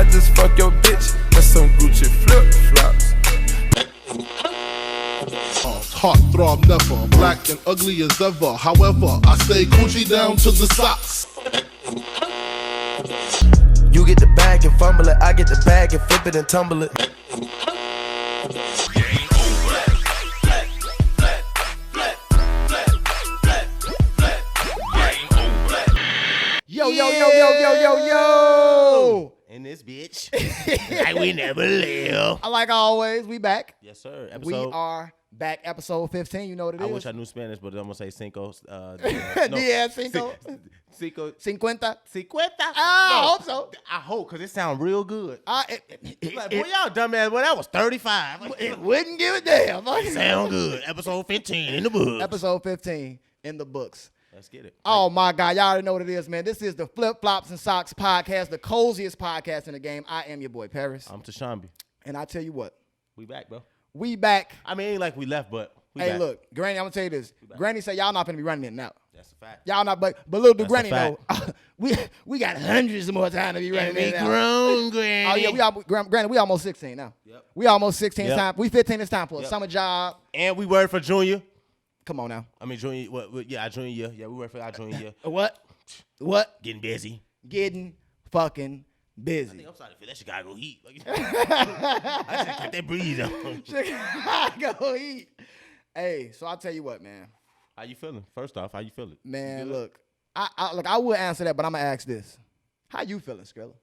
I just fuck your bitch. That's some Gucci flip-flops. Heartthrob never, black and ugly as ever. However, I stay Gucci down to the socks. You get the bag and fumble it, I get the bag and flip it and tumble it. Yo. In this bitch. Like we never live. Like always, we back. Yes, sir. We are back, episode 15. You know what it is. I wish I knew Spanish, but I'm going to say cinco. Cinco. Cinco. Cincuenta. I hope so. I hope, because it sounds real good. Boy, It y'all dumbass. Boy, that was 35. wouldn't give a damn. Sound good. Episode 15 in the books. Episode 15 in the books. Let's get it. Oh, my God. Y'all already know what it is, man. This is the Flip Flops and Socks podcast, the coziest podcast in the game. I am your boy, Paris. I'm Tashamby. And I tell you what. We back, bro. We back. I mean, it ain't like we left, but we Hey, back. look. Granny, I'm going to tell you this. Granny said y'all not going to be running in and out. That's a fact. Y'all not, but little do That's Granny a know, we got hundreds more time to be running in and out. grown, Granny. Oh, yeah, Granny, we almost 16 now. Yep. We almost 16 Yep. time. We 15 this time for a Yep. summer job. And we work for Junior. Come on now. I mean, Junior. Our Junior year. Yeah, we work for our Junior year. What? Getting busy. Getting fucking busy. I think I'm starting to feel that Chicago heat. I just kept that breeze on. Chicago heat. Hey, so I'll tell you what, man. How you feeling? First off, how you feeling? Man, look. I would answer that, but I'm going to ask this. How you feeling, Skriller?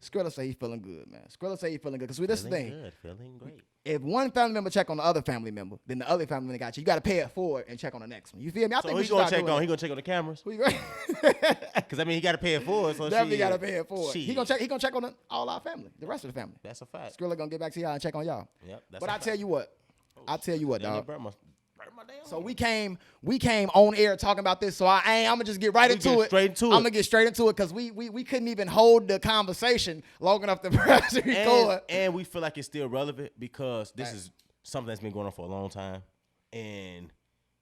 Skriller say he feeling good, man. Skriller say he feeling good. Because this is the thing. Good, feeling great. If one family member check on the other family member, then the other family member got you. You got to pay it forward and check on the next one. You feel me? I So think we he should gonna start check doing on? that. He gonna check on the cameras? We right. Because I mean, he got to pay it forward. So Definitely got to pay it forward. Shit. He gonna check on all our family, the rest of the family. That's a fact. Skriller gonna get back to y'all and check on y'all. Yep. That's But a I fact. tell you what. I tell you what, Damn, dog. burn my damn So we came on air talking about this. So I'm gonna just get right into get it. straight into I'm it. gonna get straight into it because we couldn't even hold the conversation long enough to press record. And we feel like it's still relevant because this is something that's been going on for a long time, and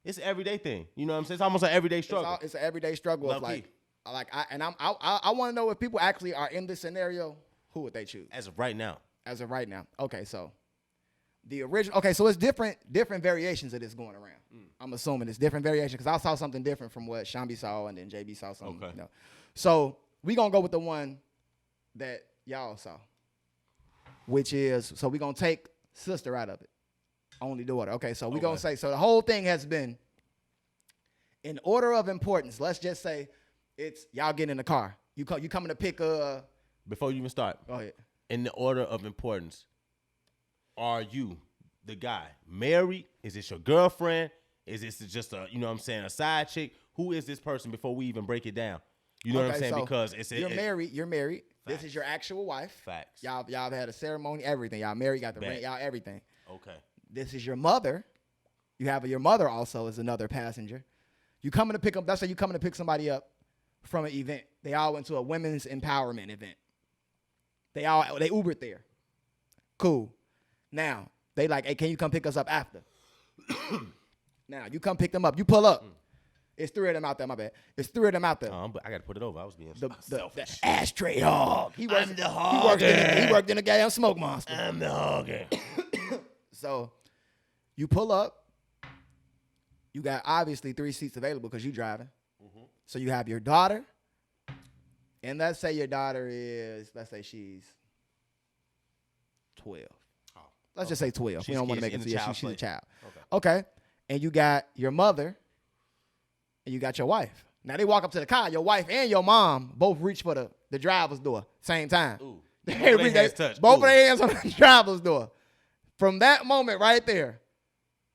it's an everyday thing. You know what I'm saying? It's almost an everyday struggle. It's an everyday struggle of Low-key. I want to know if people actually are in this scenario, who would they choose? As of right now. As of right now. Okay, so the original. Okay, so it's different variations of this going around. I'm assuming it's different variations because I saw something different from what Shanby saw and then JB saw something. Okay. You know. So we gonna go with the one that y'all saw, which is we gonna take sister out of it, only daughter. Okay, so we gonna say the whole thing has been in order of importance. Let's just say it's y'all getting in the car. You coming to pick Before you even start, Go ahead. in the order of importance, are you the guy married? Is this your girlfriend? Is this just a side chick? Who is this person before we even break it down? You know what I'm saying? So Because you're married. Facts. This is your actual wife. Facts. Y'all have had a ceremony, everything. Y'all married, got the ring, y'all everything. Okay. This is your mother. You have your mother also as another passenger. You coming to pick up. That's how you coming to pick somebody up from an event. They all went to a women's empowerment event. They Ubered there. Cool. Now they like, hey, can you come pick us up after? Now you come pick them up. You pull up. It's 3 of them out there. My bad. It's 3 of them out there. But I got to put it over. I was being The selfish. ashtray hog. He works, I'm the He hog. worked in a goddamn smoke monster. I'm the hogger. So you pull up. You got obviously 3 seats available because you driving. Mm-hmm. So you have your daughter. And let's say your daughter let's say she's 12. Let's just say 12. We don't want to make it she's a child. Okay. And you got your mother and you got your wife. Now they walk up to the car. Your wife and your mom both reach for the driver's door same time. Ooh. They Both their hands touch. Both of Ooh. their hands on the driver's door. From that moment right there,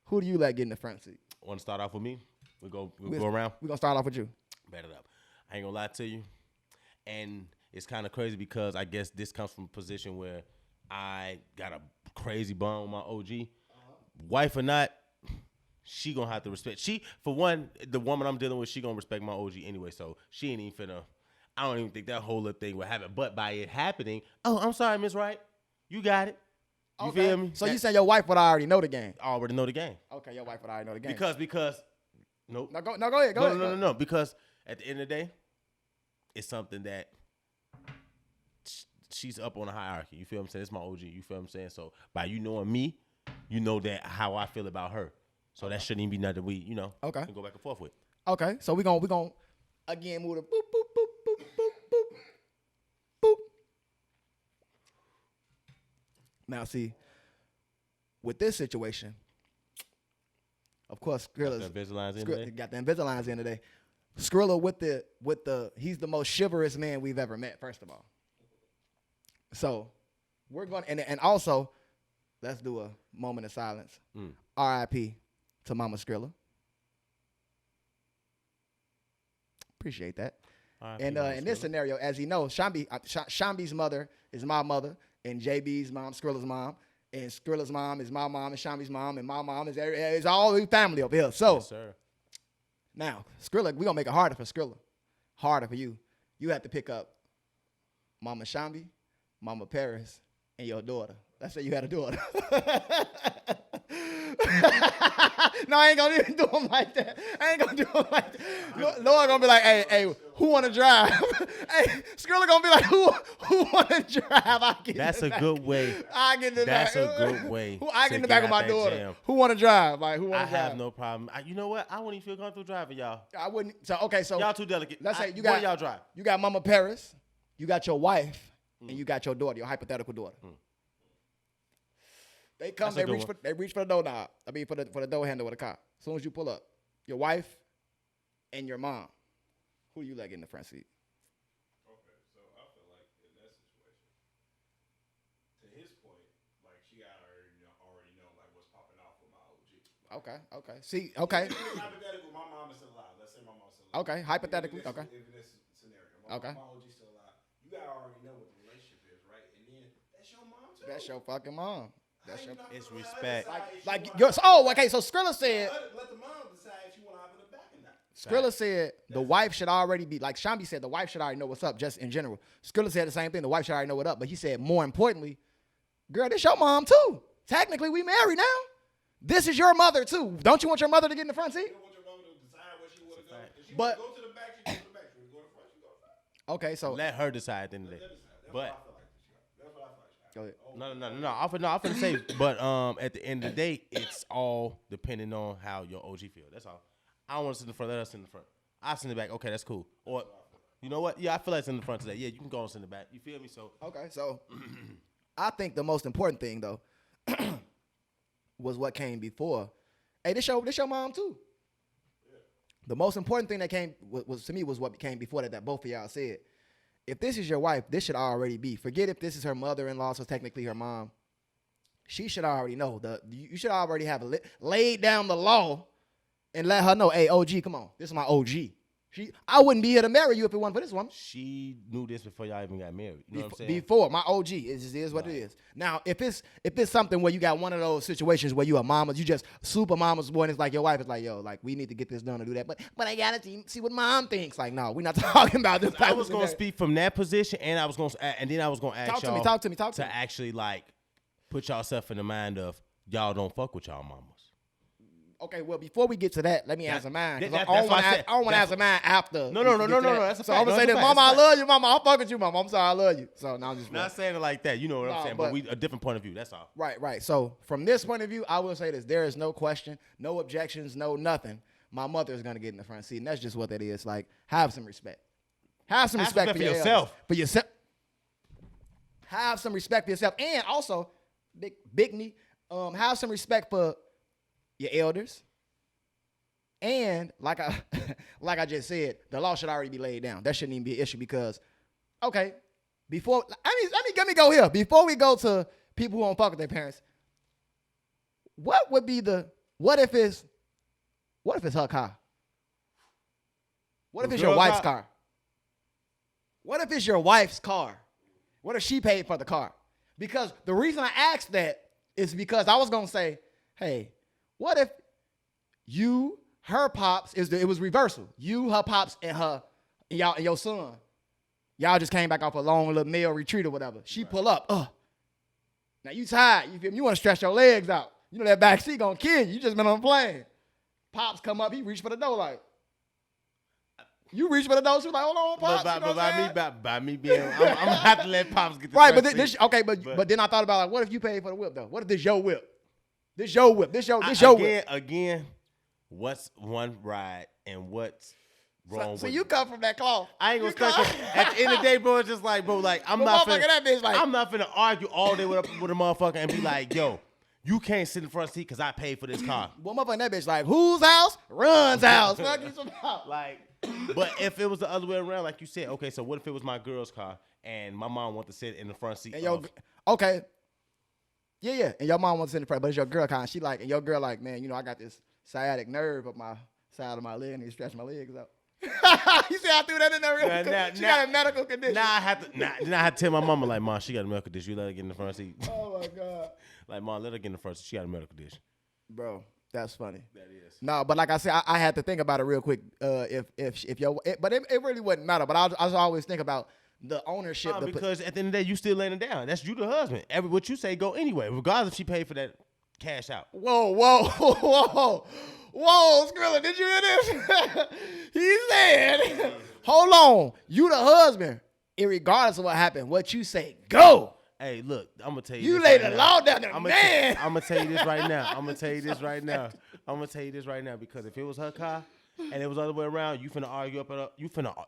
who do you let get in the front seat? Want to start off with me? We'll go around. We're going to start off with you. Bet it up. I ain't going to lie to you. And it's kind of crazy because I guess this comes from a position where I got a crazy bond with my OG. Wife or not, she going to have to respect. For one, the woman I'm dealing with, she going to respect my OG anyway. So she ain't even finna, I don't even think that whole little thing would happen. But by it happening, oh, I'm sorry, Miss Wright. You got it. You feel me? So you saying your wife would already know the game? I already know the game. Okay, your wife would already know the game. Because, nope. No, go ahead. Go ahead. No. Because at the end of the day, it's something that she's up on a hierarchy. You feel what I'm saying? It's my OG. You feel what I'm saying? So by you knowing me, you know that how I feel about her. So that shouldn't even be nothing we, can go back and forth with. Okay, so we gonna again move to boop boop boop boop boop boop boop. Now see, with this situation, of course, Skriller's Got the Invisaligns in today? got the Invisaligns in today. Skriller with the he's the most chivalrous man we've ever met. First of all, so we're going and also let's do a moment of silence. R.I.P. to Mama Skriller. Appreciate that. And in this scenario, as you know, Tashamby's mother is my mother, and JB's mom, Skriller's mom, and Skriller's mom is my mom, and Tashamby's mom, and my mom is all family over here. So, Yes, sir. now, Skriller, we're going to make it harder for Skriller. Harder for you. You have to pick up Mama Tashamby, Mama Paris, and your daughter. Let's say you had a daughter. No, I ain't gonna even do them like that. Lord gonna be like, hey, who wanna drive? Hey, Skriller gonna be like, who wanna drive? That's a good way. I get in the back. That's a good way. I get in the back of my daughter. Jam. Who wanna drive? Like, who wanna I drive? have no problem. You know what? I wouldn't even feel comfortable driving, y'all. I wouldn't. So okay, so Y'all too delicate. let's say you one got of y'all drive. You got Mama Paris, you got your wife, and you got your daughter, your hypothetical daughter. They come, That's a they reach for the door knob. I mean, for the door handle with the car. As soon as you pull up, your wife and your mom, who you let get in the front seat? Okay, so I feel like in that situation, to his point, like she already know like what's popping off with my OG. Okay. See, okay. Hypothetical, my mom is still alive. Let's say my mom's still alive. Okay, hypothetically, If okay. in this scenario, Okay. my OG's still alive. You gotta already know what the relationship is, right? And then that's your mom too. That's your fucking mom. That's your. It's respect. Okay. So Skriller said. Let the mom decide if she want to hop in the back or not. Skriller said the wife should already be, like Tashamby said, the wife should already know what's up, just in general. Skriller said the same thing. The wife should already know what's up. But he said, more importantly, girl, this your mom too. Technically, we married now. This is your mother too. Don't you want your mother to get in the front seat? You don't want your mother to decide where she want to go. If she But- want to go to the back, she go to the back. She want to go to the front, she go to the front. Okay, so Let her decide at the end of the day. That's But what I feel like this year. That's what I feel like. go ahead. no. I'm finna say, but at the end of the day, it's all depending on how your OG feel. That's all. I don't want to sit in the front. Let us sit in the front. I sit in the back. Okay, that's cool. Or, you know what? Yeah, I feel like it's in the front today. Yeah, you can go and sit in the back. You feel me? So Okay, so I think the most important thing though was what came before. Hey, this your mom too. Yeah. The most important thing that came was to me was what came before that both of y'all said. If this is your wife, this should already be. Forget if this is her mother-in-law, so technically her mom. She should already know. You should already have laid down the law and let her know, hey, OG, come on. This is my OG. I wouldn't be here to marry you if it wasn't for this woman. she knew this before y'all even got married. You know what I'm saying? Before my OG, it just is what it is. Now, if it's something where you got one of those situations where you a mama, you just super mama's boy, and it's like your wife is like, yo, like we need to get this done or do that, but I gotta see what mom thinks. Like, no, we're not talking about this. I was gonna speak from that position, and I was gonna ask y'all Talk to me. to actually like put yourself in the mind of y'all don't fuck with y'all mamas. Okay, well, before we get to that, let me answer mine. 'Cause that's I don't why I want said- to answer mine after. No. we get to that. That's a So fact. I'm gonna No, say that's this, a mama, fact. I love you, mama. I'll fuck with you, mama. I'm sorry, I love you. So now I'm just Not saying it like that, you know what No, I'm saying, but- but we a different point of view. That's all. Right. So from this point of view, I will say this: there is no question, no objections, no nothing. My mother is gonna get in the front seat, and that's just what that is. Like, have some respect. Have some respect for yourself. For yourself. Have some respect for yourself, and also, big knee. Have some respect for your elders. And like I just said, the law should already be laid down. That shouldn't even be an issue because, okay, let me go here. Before we go to people who don't fuck with their parents, what if it's her car? What if it's your wife's car? What if it's your wife's car? What if she paid for the car? Because the reason I asked that is because I was gonna say, hey, what if her pops it was reversal. You, her pops, and y'all and your son. Y'all just came back off a long little male retreat or whatever. She pull up. Now you tired. You feel me? You want to stretch your legs out. You know that back seat gonna kill you. You just been on a plane. Pops come up. He reached for the door like. You reach for the door. She was like, hold on, pops. But you know what I'm saying? by me being, I'm gonna have to let pops get the Right, but front this seat. okay, but then I thought about like, what if you paid for the whip though? What if this your whip? This your whip. This your whip. Again, what's one ride and what's wrong So with you it? come from that cloth. I ain't gonna You come- stuck it. At the end of the day, bro, it's just like, bro, like I'm But not motherfucker, that bitch like- I'm not finna argue all day with a motherfucker and be like, yo, you can't sit in the front seat because I paid for this car. Well, motherfucker, that bitch like, whose house? Run's house. Fuck you some house. Like, but if it was the other way around, like you said, okay, so what if it was my girl's car and my mom wanted to sit in the front seat? And okay. Yeah. And your mom wants to sit in the front, but it's your girl kind. She like, and your girl like, man, you know, I got this sciatic nerve up my side of my leg and you stretch my legs out. You see how I threw that in there real quick? She got a medical condition. Now I have to tell my mama, like, Mom, she got a medical condition. You let her get in the front seat. Oh my God. Like, Mom, let her get in the front seat. She got a medical condition. Bro, that's funny. That is. No, but like I said, I had to think about it real quick. But it really wouldn't matter. But I always think about the ownership. No, because at the end of the day, you still laying it down. That's you, the husband. What you say go anyway, regardless if she paid for that cash out. Whoa, Skriller, did you hear this? He said, hold on, you the husband. Irregardless of what happened, what you say, go. Hey, look, I'm gonna tell you. You this laid right the now. law down there, man. I'm gonna tell you this right now. I'm gonna tell you this right now. I'm gonna tell you this right now because if it was her car and it was the other way around, you finna argue up.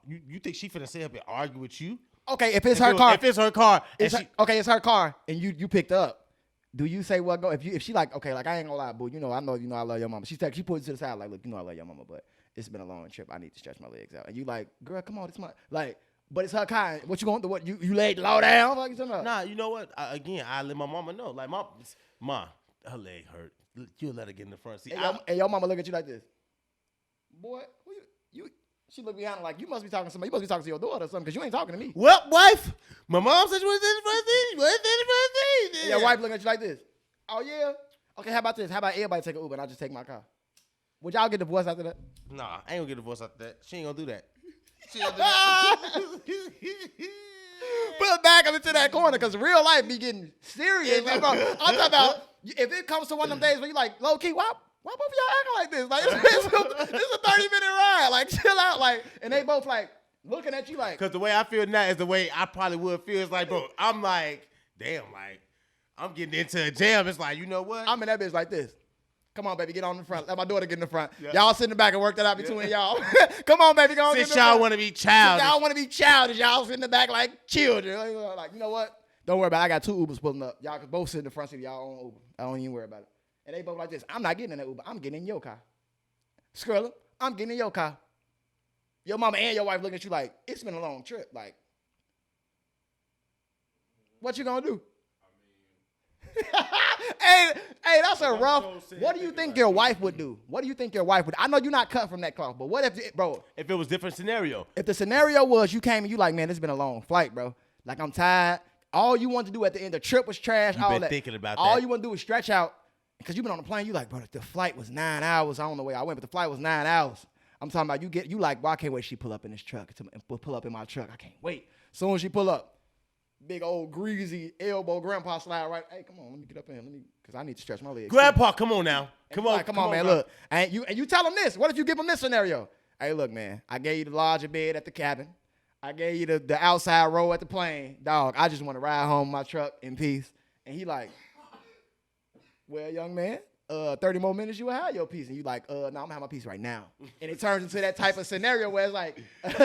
You think she finna sit up and argue with you? Okay, if it's her car, if it's her car, and it's her car, and you picked up. Do you say what go? If she like, okay, like I ain't gonna lie, boo. I know I love your mama. She put it to the side like, look, I love your mama, but it's been a long trip. I need to stretch my legs out. And you like, girl, come on, it's my like. But it's her car. What you going to do? What you laid the law down? What you talking about? Nah, you know what? I let my mama know. Like ma, her leg hurt. You let her get in the front seat. And your mama look at you like this. Boy, who you she look behind her like you must be talking to somebody. You must be talking to your daughter or something because you ain't talking to me. Well, wife, my mom said you was in the front seat. You was in the front seat. And your wife looking at you like this. Oh yeah. Okay, how about this? How about everybody take an Uber and I just take my car? Would y'all get divorced after that? Nah, I ain't gonna get divorced after that. She ain't gonna do that. Put it back up into that corner because real life be getting serious. Like, bro, I'm talking about if it comes to one of them days where you like low key, why both of y'all acting like this? Like it's a 30-minute ride. Like chill out. Like and they both like looking at you like. Because the way I feel now is the way I probably would feel. It's like, bro, I'm like, damn, like I'm getting into a jam. It's like, you know what? I'm in that bitch like this. Come on, baby, get on the front. Let my daughter get in the front. Yeah. Y'all sit in the back and work that out between y'all. Come on, baby, go on. Since y'all want to be childish. Y'all want to be childish. Y'all sit in the back like children. Like, you know what? Don't worry about it. I got 2 Ubers pulling up. Y'all can both sit in the front seat of y'all own Uber. I don't even worry about it. And they both like this. I'm not getting in that Uber. I'm getting in your car. Skriller, I'm getting in your car. Your mama and your wife look at you like, it's been a long trip. Like, what you gonna do? Hey, that's a rough. What do you think your wife would do? What do you think your wife would? I know you're not cut from that cloth, but what if, bro? If it was different scenario. If the scenario was you came and you like, man, this has been a long flight, bro. Like I'm tired. All you want to do at the end, the trip was trash. You've all been that. thinking about all that. you want to do is stretch out because you've been on the plane. You like, bro, the flight was 9 hours. I don't know where I went, but the flight was 9 hours. I'm talking about you like, well, I can't wait. She pull up in this truck and pull up in my truck. I can't wait. Soon as she pull up. Big old greasy elbow grandpa slide right. Hey, come on, let me get up in here. Because I need to stretch my legs. Grandpa, come on now. Come on, man. bro. Look, and you tell him this. What if you give him this scenario? Hey, look, man. I gave you the larger bed at the cabin. I gave you the outside row at the plane. Dog, I just want to ride home in my truck in peace. And he like, well, young man, 30 more minutes, you will have your piece. And you like, no, I'm going to have my piece right now. And it turns into that type of scenario where it's like,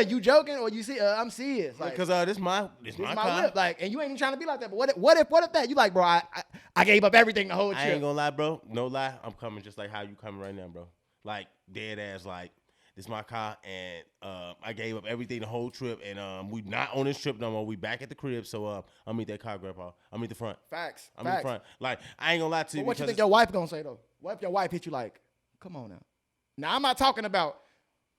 you joking or you see, I'm serious. Like, because this my car. Whip. Like, and you ain't even trying to be like that. But what if that? You like, bro, I gave up everything the whole trip. I ain't gonna lie, bro. No lie. I'm coming just like how you coming right now, bro. Like, dead ass, like, this my car, and I gave up everything the whole trip, and we not on this trip no more. We back at the crib, so I'll meet that car, Grandpa. I'll meet the front. Facts. I'm in the front. Like, I ain't gonna lie to you. But what you think your wife gonna say, though? What if your wife hit you like, come on now? Now, I'm not talking about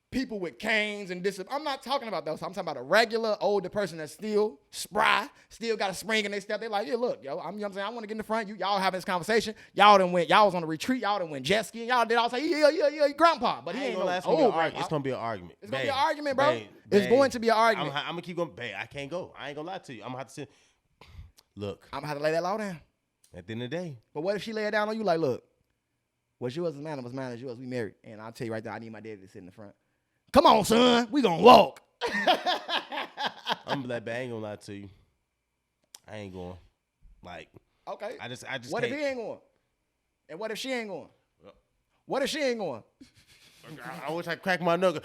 people with canes and this. I'm not talking about those. I'm talking about a regular older person that's still spry, still got a spring in their step. They like, yeah, look, yo, you know what I'm saying? I want to get in the front. Y'all having this conversation. Y'all was on a retreat. Y'all done went jet skiing. Y'all did all say, yeah, grandpa. But he ain't gonna lie. It's gonna be an argument. It's gonna be an argument, bro. It's going to be an argument. I'm gonna keep going. Babe, I can't go. I ain't gonna lie to you. I'm gonna have to sit. Look. I'm gonna have to lay that law down. At the end of the day. But what if she lay it down on you like, look, what's yours is mine, and what's mine is yours. We married. And I'll tell you right now, I need my daddy to sit in the front. Come on, son. We gonna walk. I'm like, but I ain't gonna lie to you. I ain't going. Like, Okay. I just What can't. if he ain't going? And what if she ain't going? What if she ain't going? I wish I cracked my knuckle.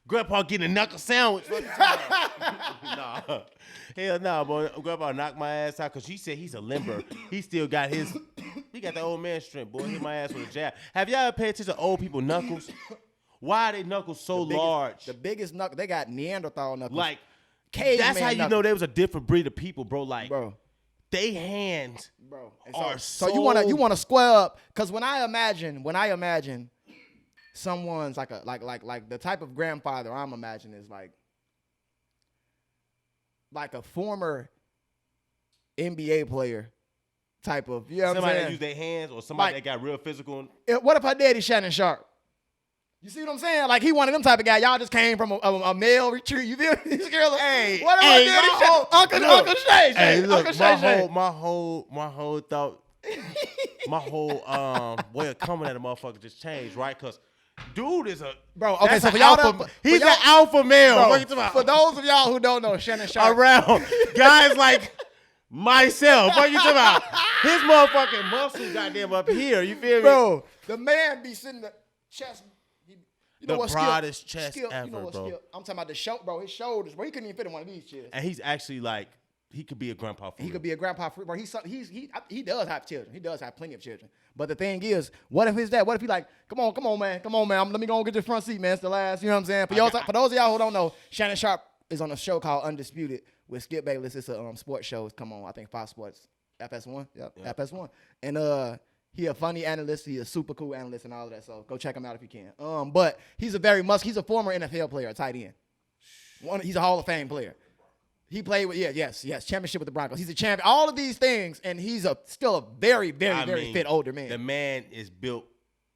Grandpa getting a knuckle sandwich. Nah. Hell no, boy. Grandpa knocked my ass out because she said he's a limber. He still got he got the old man strength, boy. Hit my ass with a jab. Have y'all ever paid attention to old people knuckles? Why are they knuckles so large? The biggest knuckle, they got Neanderthal knuckles. Like, caveman that's how you knuckles. know there was a different breed of people, bro. Like, Bro. they hands Bro. are So you wanna square up, because when I imagine someone's like the type of grandfather I'm imagining is like a former NBA player type of, you know what I'm somebody saying? that use their hands or somebody Like- that got real physical. What if her daddy's Shannon Sharpe? You see what I'm saying? Like, he one of them type of guy. Y'all just came from a male retreat. You feel me? This girl, Hey, what if hey, her daddy's my Shannon? whole- Uncle look. Shay Shay. Hey, look, Uncle Shay Shay. my whole thought, my whole way of coming at a motherfucker just changed, right? Because dude is a Bro, okay, that's so an for y'all alpha, that- he's for an y'all- alpha male. Bro, What you talking about? for those of y'all who don't know, Shannon Sharpe. Around guys like myself. What you talking about? His motherfucking muscle goddamn up here. You feel me? Bro, the man be sitting the chest. You know The what, Skip? broadest chest Skip, ever, you know what, bro. Skip? I'm talking about the show, bro. His shoulders, bro. He couldn't even fit in one of these chairs. And he's actually like, he could be a grandpa for He real. could be a grandpa, bro. He does have children. He does have plenty of children. But the thing is, what if his dad? What if he like, come on, man. Let me go and get the front seat, man. It's the last. You know what I'm saying? For those of y'all who don't know, Shannon Sharpe is on a show called Undisputed with Skip Bayless. It's a sports show. It's come on, I think Fox Sports, FS1. Yep. FS1. And he a funny analyst. He a super cool analyst and all of that. So go check him out if you can. But he's a former NFL player, a tight end. He's a Hall of Fame player. He played with championship with the Broncos. He's a champion. All of these things, and he's still a very, very, I very mean, fit older man. The man is built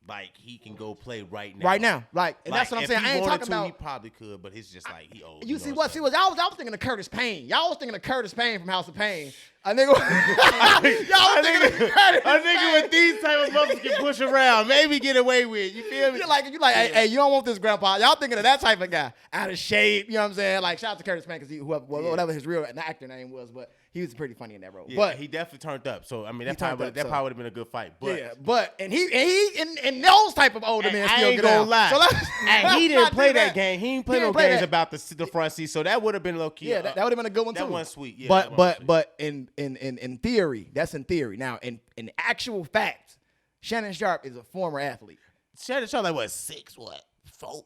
like he can go play right now. Right now, and that's what I'm if saying. he I ain't wanted talking to, about. He probably could, but it's just like he old. You know see what? what? I'm See saying? what? I was thinking of Curtis Payne. Y'all was thinking of Curtis Payne from House of Pain. A nigga. Y'all was thinking of Curtis. A nigga with these type of muscles can push around, maybe get away with. You feel me? You're like, hey, you don't want this grandpa. Y'all thinking of that type of guy, out of shape. You know what I'm saying? Like, shout out to Curtis Payne because whatever his real actor name was, but he was pretty funny in that role. Yeah, but he definitely turned up. So I mean, that turned probably up, would have been a good fight. But and those type of older men I still ain't get gonna out. lie. So let's And he not didn't play do that game. He didn't play He no didn't play games that. about the front seat. So that would have been low key. Yeah, that would have been a good one too. That one's sweet. Yeah, that one was sweet. but in theory, that's in theory. Now, in actual fact, Shannon Sharpe is a former athlete. Shannon Sharpe like what 6 what 4?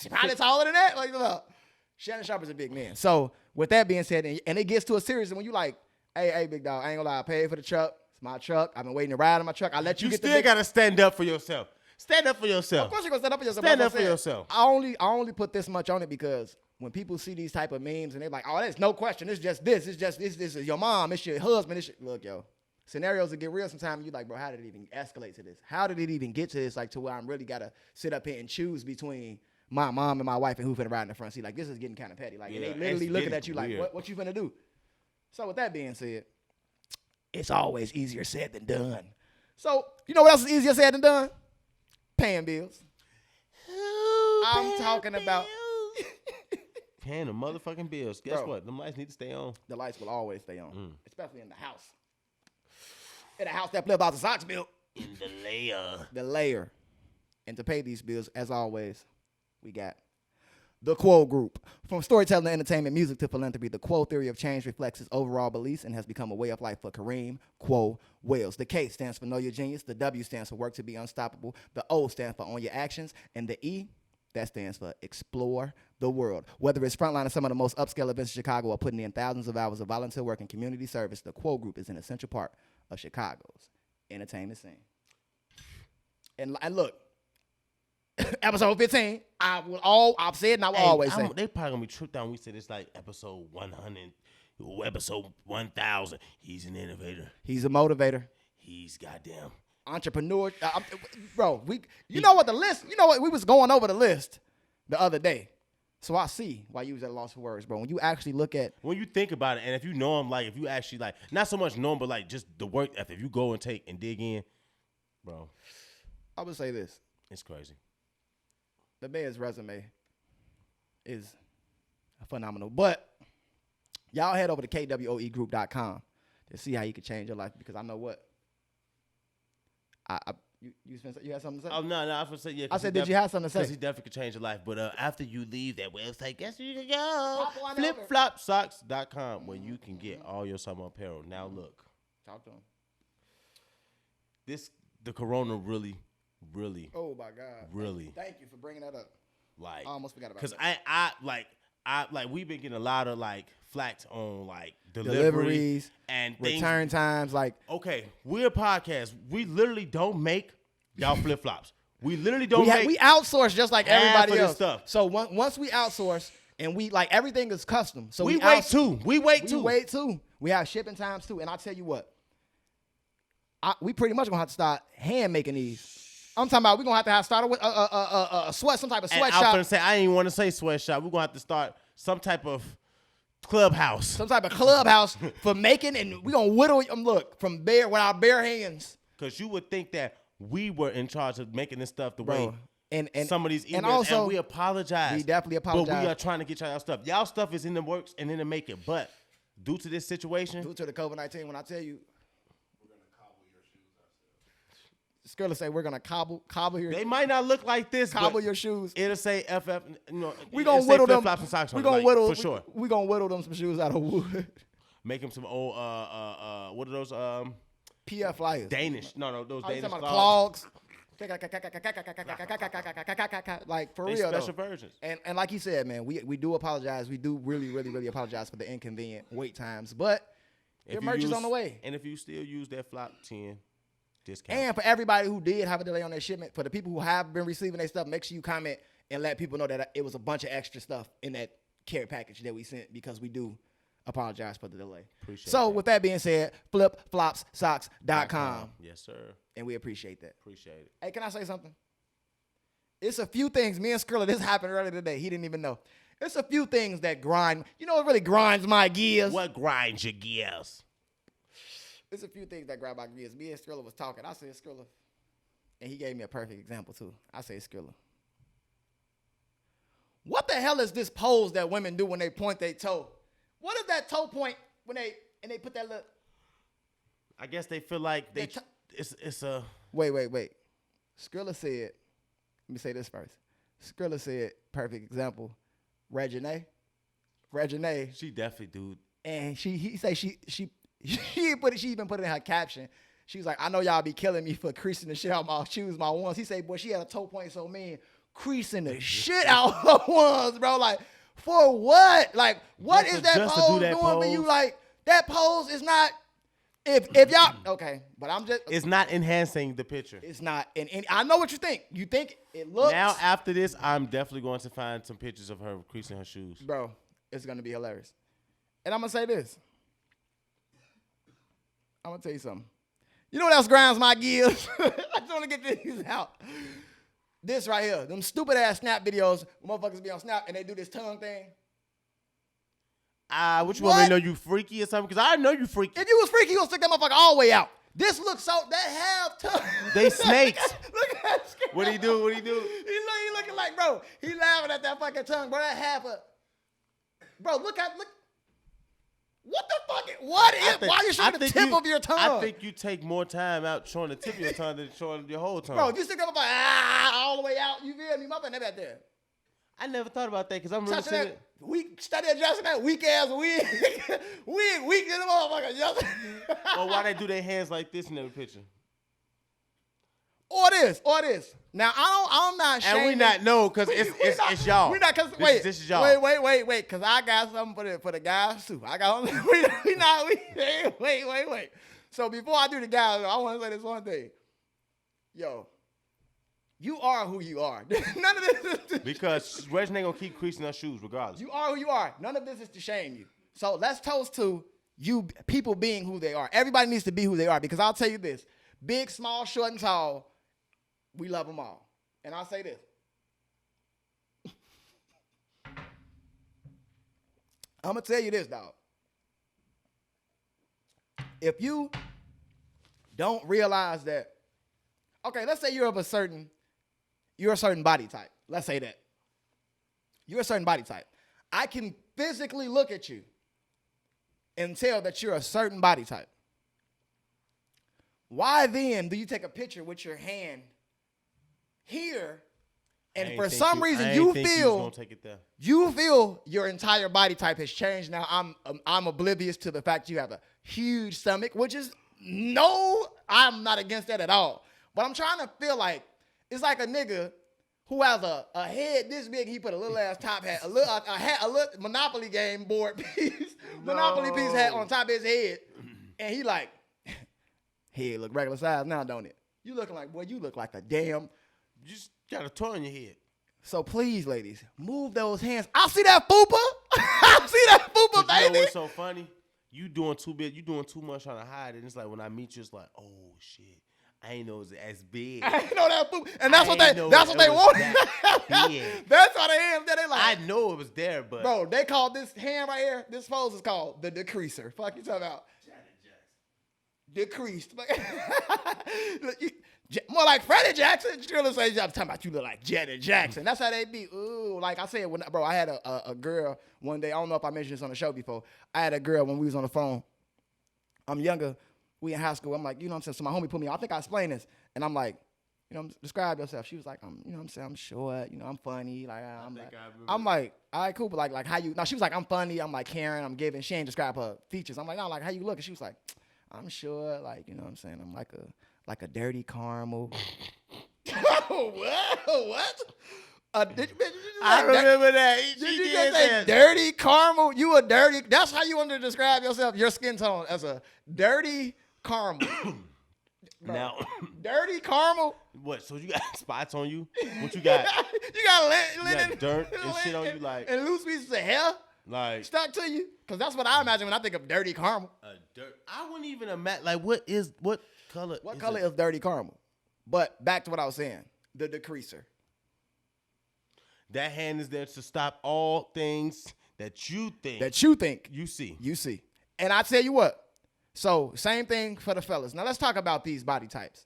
Probably taller than that. Like, look, Shannon Sharpe is a big man. So with that being said, and it gets to a series when you like, hey, big dog, I ain't gonna lie, I paid for the truck. It's my truck. I've been waiting to ride in my truck. I let you, You get the still big. gotta stand up for yourself. Stand up for yourself. Of course you're gonna stand up for yourself. Stand Like I up for said, yourself. I only put this much on it because when people see these type of memes and they're like, oh, there's no question. It's just this. It's just this. This is your mom. It's your husband. Look, yo. Scenarios that get real sometimes. You like, bro, how did it even escalate to this? How did it even get to this? Like, to where I'm really gotta sit up here and choose between my mom and my wife and who finna ride in the front seat. Like, this is getting kind of petty. Like, Yeah, and they literally it's looking getting at you like, weird. what you finna do? So with that being said, it's always easier said than done. So you know what else is easier said than done? Paying bills. I'm talking about paying the motherfucking bills. Guess Bro. what? Them lights need to stay on. the lights will always stay on, especially in the house. In a house that live out the Sox built. In the layer. The layer. And to pay these bills, as always, we got the Quo Group. From storytelling to entertainment, music to philanthropy, the Quo theory of change reflects his overall beliefs and has become a way of life for Kareem Quo Wells. The K stands for Know Your Genius. The W stands for Work to Be Unstoppable. The O stands for Own Your Actions. And the E, that stands for Explore the World. Whether it's frontlining some of the most upscale events in Chicago or putting in thousands of hours of volunteer work and community service, the Quo Group is an essential part of Chicago's entertainment scene. And look, episode 15, I've said and I will always say. They probably gonna be tripped out when we said it's like episode 100, episode 1000. He's an innovator. He's a motivator. He's goddamn. Entrepreneur. Bro, you know what, we was going over the list the other day. So I see why you was at a loss for words, bro. When you actually look at. When you think about it, and if you know him, like if you actually like, not so much know him, but like just the work ethic. If you go and take and dig in, bro, I would say this. it's crazy. the man's resume is phenomenal. But y'all head over to KWOEgroup.com to see how you can change your life, because I know what. You had something to say? Oh, no, I was going to say, yeah. I said, did you have something to say? Because he definitely could change your life. But after you leave that website, guess where you can go? Hop on over. FlipFlopSocks.com, where you can get all your summer apparel. Now, look. Talk to him. The corona really, Oh, my God. really. Thank you for bringing that up. Like, I almost forgot about because that. we've been getting a lot of like flack on like Deliveries and return times. Like, okay, we're a podcast. We literally don't make y'all flip flops. We literally don't make. we outsource just like half everybody of this else. stuff. So once we outsource and we like everything is custom. So we wait too. We wait too. We have shipping times too. And I'll tell you what, we pretty much gonna have to start hand making these. I'm talking about we're gonna have to start with a sweat, some type of sweatshop. I'm gonna say I ain't want to say sweatshop. We're gonna have to start some type of clubhouse. Some type of clubhouse for making, and we're gonna whittle them. Look, from with our bare hands. Because you would think that we were in charge of making this stuff the Bro, way and some of these emails, and also we apologize. we definitely apologize. But we are trying to get y'all stuff. Y'all stuff is in the works and in the making. But due to this situation, due to the COVID-19, when I tell you, Skriller say we're gonna cobble your. they might not look like this. Cobble but your shoes. It'll say FF. You know, We gonna whittle them. Flops and socks We on gonna it, like, whittle for sure. We gonna whittle them some shoes out of wood. Make them some old what are those PF flyers. Danish? No, those Oh, you Danish talking about clogs. Like for They real special though. versions. And like you said, man, we do apologize. We do really apologize for the inconvenient wait times. But your merch is on the way. And if you still use that Flop 10 discount. And for everybody who did have a delay on their shipment, for the people who have been receiving their stuff, make sure you comment and let people know that it was a bunch of extra stuff in that care package that we sent, because we do apologize for the delay. Appreciate so that. with that being said, flipflopsocks.com. Yes, sir. And we appreciate that. Appreciate it. Hey, can I say something? It's a few things. Me and Skriller, this happened earlier today. He didn't even know. It's a few things that grind. You know what really grinds my gears? What grinds your gears? It's a few things that grind my gears. Me and Skriller was talking. I said, Skriller. And he gave me a perfect example, too. I say, Skriller. What the hell is this pose that women do when they point their toe? What is that toe point when they put that little... I guess they feel like it's a... Wait. Skriller said, let me say this first. Skriller said, perfect example, Reginae. She definitely, dude. And he said she even put it in her caption. She was like, I know y'all be killing me for creasing the shit out my shoes, my ones. He said, boy, she had a toe point so mean, creasing the shit out her ones, bro. Like, for what? Like, what Just is to- that just to pose do that doing for you? pose? Like, that pose is not, if y'all, okay, but I'm just, It's not enhancing the picture. it's not, and I know what you think. You think it looks. Now, after this, I'm definitely going to find some pictures of her creasing her shoes. Bro, it's going to be hilarious. And I'm going to say this. I'm going to tell you something. You know what else grinds my gears? I just want to get these out. This right here. Them stupid ass Snap videos. Motherfuckers be on Snap and they do this tongue thing. What you want me to know, you freaky or something? Because I know you freaky. If you was freaky, you would stick that motherfucker all the way out. This looks so, that half tongue. They snakes. Look at that. What he do? He looking like, bro, he laughing at that fucking tongue. Bro, that half a, bro, look. What the fuck? Why you showing the tip of your tongue? I think you take more time out showing the tip of your tongue than showing your whole tongue. Bro, if you stick that motherfucker all the way out, you feel me? Motherfucker, never there. I never thought about that because I'm really Touching saying that weak, study adjusting that weak ass wig. weak in the motherfucker. Or why they do their hands like this in every picture? Or this. Now I'm not shaming. And we not know because it's y'all. We not because this is y'all. Wait, because I got something for the guys too. I got wait. So before I do the guys, I want to say this one thing. Yo, you are who you are. None of this is Because Reggie ain't gonna keep creasing her shoes regardless. you are who you are. None of this is to shame you. So let's toast to you people being who they are. Everybody needs to be who they are, because I'll tell you this: big, small, short, and tall, we love them all. And I'll say this: I'm gonna tell you this, dog. If you don't realize that, okay, let's say you're a certain body type. Let's say that. You're a certain body type. I can physically look at you and tell that you're a certain body type. Why then do you take a picture with your hand here, and for some reason you feel your entire body type has changed? Now I'm oblivious to the fact you have a huge stomach, which is I'm not against that at all. But I'm trying to feel like it's like a nigga who has a head this big. He put a little ass top hat, a little Monopoly game board piece, Monopoly piece hat on top of his head, and he like, head look regular size now, don't it? You looking like, boy, you look like a damn. You just got a toy in your head. So please, ladies, move those hands. I see that fupa. I see that fupa, baby. You know what's so funny? You doing too big. You doing too much trying to hide it. It's like when I meet you, it's like, oh shit, I ain't know it was as big. I ain't know that fupa, and that's what they wanted. That's why they am. They like. I know it was there, but bro, they called this hand right here. This pose is called the decreaser. Fuck you talking about? Decreased. More like Freddie Jackson. Skriller says, I'm talking about you look like Janet Jackson. That's how they be. Ooh, like I said, bro, I had a girl one day. I don't know if I mentioned this on the show before. I had a girl when we was on the phone. I'm younger. We in high school. I'm like, you know what I'm saying? So my homie put me on. I think I explained this. And I'm like, you know, describe yourself. She was like, you know what I'm saying? I'm short. You know, I'm funny. Like, I'm like, all right, cool. But like how you? No, she was like, I'm funny. I'm like caring. I'm giving. She ain't describe her features. I'm like, no, like how you look? And she was like, I'm sure, like, you know what I'm saying? I'm like a dirty caramel. What? I remember that. Did you just say dirty caramel? You a dirty, that's how you want to describe yourself, your skin tone, as a dirty caramel. Now, dirty caramel? What, so you got spots on you? What you got? You got linen. You got dirt and shit on you, like. And loose pieces of hair? Like. Stuck to you? Because that's what I imagine when I think of dirty caramel. I wouldn't even imagine. Like, what color? What color is dirty caramel? But back to what I was saying, the decreaser. That hand is there to stop all things that you think. You see. And I tell you what. So same thing for the fellas. Now let's talk about these body types.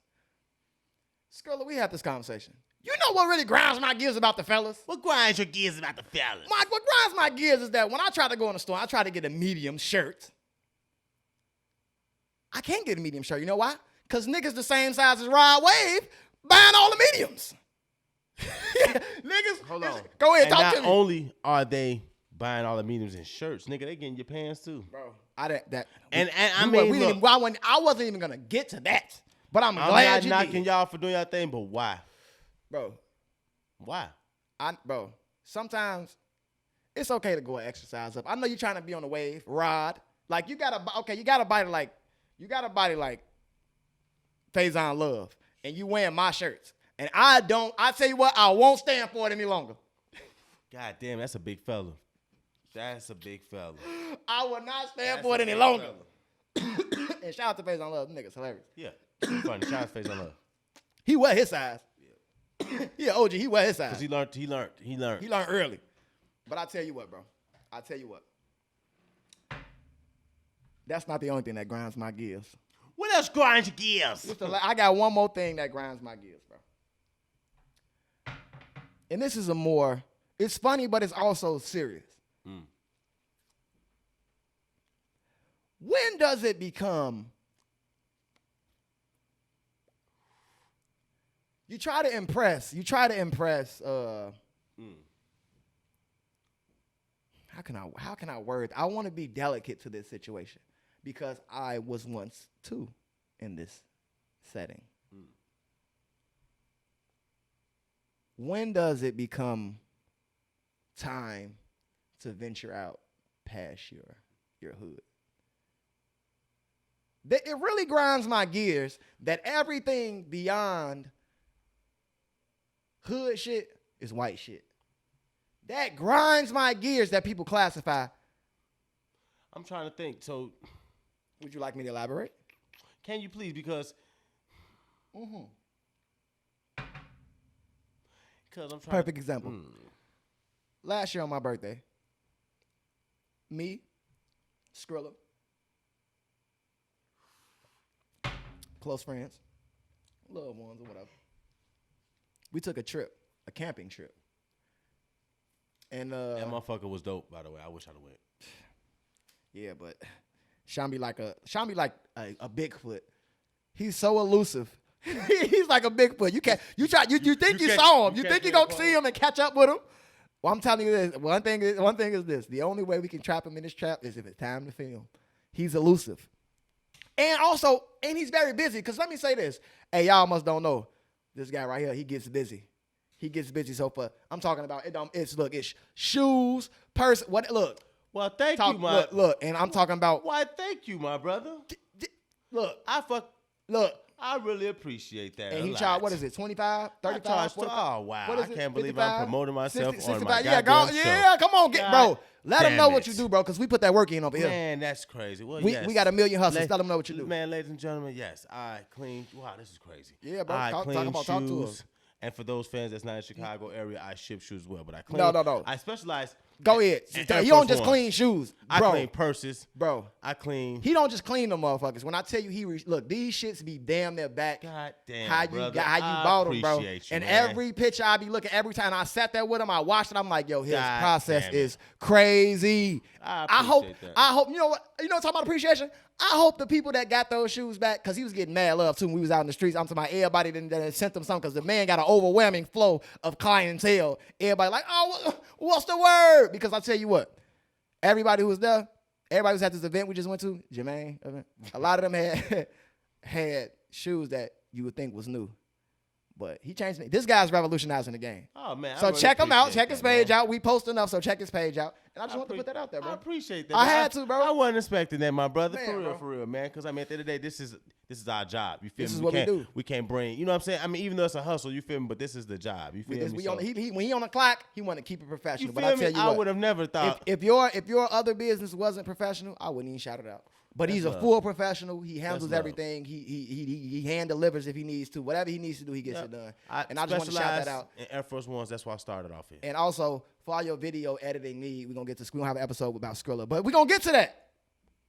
Skriller, we had this conversation. You know what really grinds my gears about the fellas? What grinds your gears about the fellas? Mike, what grinds my gears is that when I try to go in the store, I try to get a medium shirt. I can't get a medium shirt. You know why? Because niggas the same size as Rod Wave buying all the mediums. Niggas, hold on. Go ahead, talk to me. Not only are they buying all the mediums in shirts, nigga, they getting your pants too. Bro, I wasn't even going to get to that. But I'm glad you did. I'm not knocking y'all for doing your thing, but why? Bro. Why? Sometimes it's okay to go and exercise up. I know you're trying to be on the wave, Rod. Like you got a body like Faison Love, and you wearing my shirts. And I tell you what, I won't stand for it any longer. God damn, that's a big fella. That's a big fella. I will not stand for it any longer. And shout out to Faison Love, niggas hilarious. Yeah, funny. Shout out to Faison Love. He wear his size. Yeah, OG, he wear his size. Cause he learned. He learned early. But I tell you what, bro. That's not the only thing that grinds my gears. What else grinds your gears? I got one more thing that grinds my gears, bro. And this is it's funny, but it's also serious. When does it become, you try to impress, how can I word? I want to be delicate to this situation because I was once too in this setting. When does it become time to venture out past your hood? It really grinds my gears that everything beyond hood shit is white shit. That grinds my gears that people classify. I'm trying to think. So, would you like me to elaborate? Can you please? Because I'm trying. Perfect example. Last year on my birthday, me, Skriller, close friends, loved ones or whatever, we took a camping trip And that motherfucker was dope, by the way. I wish I'd have went. Yeah, but Shannon like a Bigfoot. He's so elusive. He's like a Bigfoot. You think you saw him. You think you're gonna see him and catch up with him. Well, I'm telling you this. One thing is this. The only way we can trap him in this trap is if it's time to film. He's elusive. And he's very busy. Because let me say this. Hey, y'all must don't know. This guy right here, he gets busy. So I'm talking about it's shoes, purse, look. Well, thank you, my look, and I'm talking about why thank you, my brother. Look. Look. I really appreciate that. And he charged, what is it, 25, 35, 45? Oh, wow. What is I it, can't believe 55, I'm promoting myself 60, on my yeah, goddamn show. Yeah, come on, bro. Let them know what you do, bro, because we put that work in over here. Man, that's crazy. Well, we got a million hustlers. Let them know what you do. Man, ladies and gentlemen, yes, I clean. Wow, this is crazy. Yeah, bro. I clean Talk to shoes. us. And for those fans that's not in Chicago area, I ship shoes as well. But I clean. No. I specialize. Go ahead. He don't just clean shoes, bro. I clean purses. Bro. I clean. He don't just clean them motherfuckers. When I tell you look, these shits be damn near back. God damn, how you bought them, bro. And every picture I be looking, every time I sat there with him, I watched it. I'm like, yo, his process is crazy. I hope, you know what? You know, talking about appreciation. I hope the people that got those shoes back, because he was getting mad love too when we was out in the streets. I'm talking about everybody that sent them something, because the man got an overwhelming flow of clientele. Everybody like, oh, what's the word? Because I tell you what, everybody who was there, everybody who's at this event we just went to, Jermaine, a lot of them had shoes that you would think was new. But he changed it. This guy's revolutionizing the game. Oh, man. So check him out. Check his page out. We post enough, so check his page out. And I just want to put that out there, bro. I appreciate that. I had to, bro. I wasn't expecting that, my brother. Man, For real, man. Because, I mean, at the end of the day, this is our job. You feel me? This is what we do. We can't bring, you know what I'm saying? I mean, even though it's a hustle, you feel me? But this is the job. You feel me? When he on the clock, he want to keep it professional. You But feel I tell me? you I what, would have never thought. if your other business wasn't professional, I wouldn't even shout it out. But he's a full professional. He handles everything. He hand delivers if he needs to. Whatever he needs to do, he gets it done. I just want to shout that out. In Air Force Ones, that's why I started off here. And also, for all your video editing need, we're going to get to, we don't have an episode about Skriller, but we're going to get to that.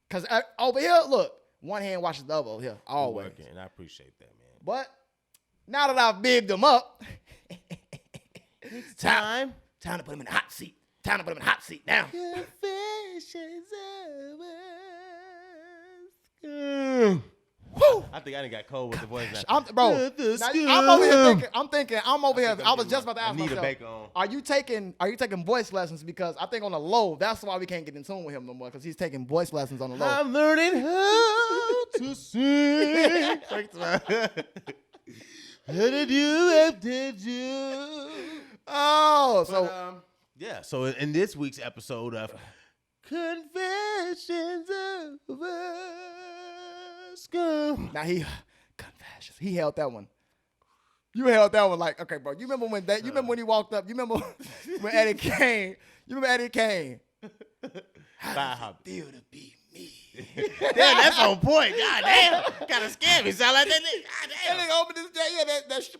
Because over here, look, one hand washes the other over here, always. Working, and I appreciate that, man. But now that I've bigged them up, it's time to put him in the hot seat. Time to put him in the hot seat now. Woo. I think I done got cold with the voice now. I'm over here thinking. I was just about to ask myself, are you taking voice lessons? Because I think on the low, that's why we can't get in tune with him no more, because he's taking voice lessons on the low. I'm learning how to sing. How did you? Oh, so yeah. So in this week's episode of Confessions of a Scum. Now confessions. He held that one. You held that one like, okay, bro. You remember when he walked up? You remember when Eddie came? You remember Eddie came? How does it feel to be me? Damn, that's on point. God damn. Kind of scared me. Sound like that nigga. God damn. That nigga opened his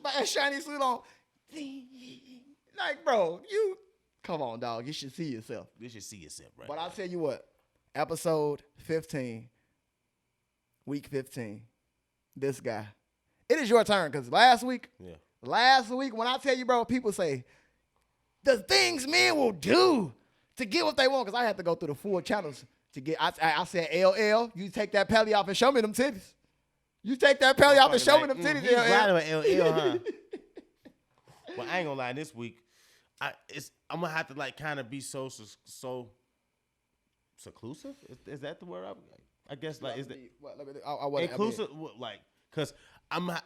that shiny suit on. Like, bro, come on, dog. You should see yourself. You should see yourself, right? But I'll tell you what. Episode 15. Week 15. This guy. It is your turn, because last week, when I tell you, bro, people say, the things men will do to get what they want, because I had to go through the 4 channels to get, I said, LL, you take that pelly off and show me them titties. You take that pelly off and show me them titties, LL, huh? Well, I ain't gonna lie, this week, I'm gonna have to like kind of be so seclusive. Is that the word? I guess like is that inclusive? Like, cause I'm not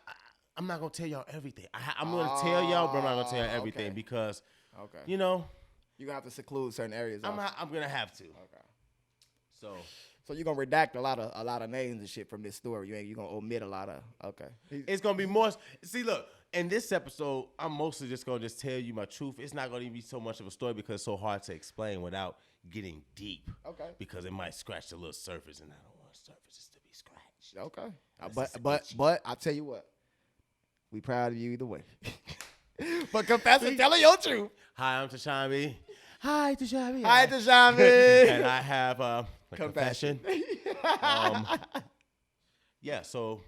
gonna tell y'all everything. I'm gonna tell y'all, but I'm not gonna tell y'all everything because you know you're gonna have to seclude certain areas. I'm gonna have to. Okay. So you're gonna redact a lot of names and shit from this story. You're gonna omit a lot of. Okay. It's gonna be more. See, look. In this episode, I'm mostly just going to just tell you my truth. It's not going to be so much of a story because it's so hard to explain without getting deep. Okay. Because it might scratch the little surface, and I don't want surfaces to be scratched. Okay. But I tell you what, we proud of you either way. But confess and tell her your truth. Hi, I'm Tashamby. Hi, Tashamby. Hi, Tashamby. And I have a confession. Yeah, so